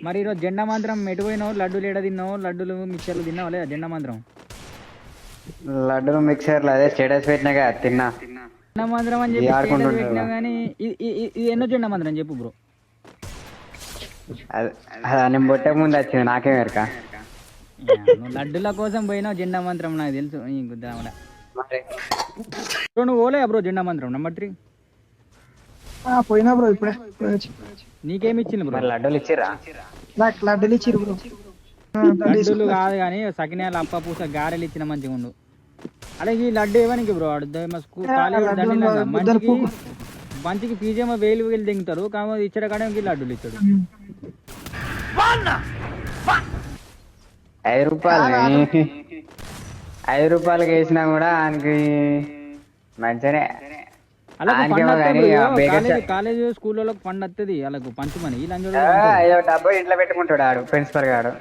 మరి ఈరోజు జెండా మంత్రం ఎటు పోయినావు? లడ్డూలు ఏడ తిన్నావు? లడ్డూలు మిక్చర్లు తిన్నావు లేదా? జెండా మంత్రం లడ్డూలు మిక్సర్లు అదే స్టేటస్ పెట్టినాగా తిన్నా. జెండా మంత్రం అని చెప్పి స్టేటస్ పెట్టినావు కానీ ఇది ఎన్నో జెండా మంత్రం చెప్పు బ్రో. నేను బొట్టక ముందు వచ్చింది నాకేం ఎరక. నువ్వు లడ్డుల కోసం పోయినావు జెండా మంత్రం నాకు తెలుసు. బ్రో నువ్వు పోలే బ్రో జెండా మంత్రం నెంబర్ 3? పోయినా బ్రో ఇప్పుడే. నీకేమి ఇచ్చింది బ్రో? లడ్డూలు ఇచ్చిరా? నాకు లడ్డూలు ఇచ్చిరు బ్రో. లడ్డూలు కాదు కానీ సకినాలు అప్ప పూస గారెలు ఇచ్చిన మంచిగా ఉండు. అలాగే ఈ లడ్డు ఇవ్వనికి బ్రో మంచికి పీజేమో వేలు దింగుతారు కాకపోతే ఇచ్చడ కాడే లడ్డూలు ఇచ్చాడు. 5 రూపాయలకి వేసినా కూడా ఆయనకి మంచిగానే. అలా కాలేజ్ స్కూళ్ళకి ఫండ్ వస్తుంది అలాగ పంచమని. డబ్బు ఇంట్లో పెట్టుకుంటాడు ఆడు ప్రిన్సిపల్ గాడు.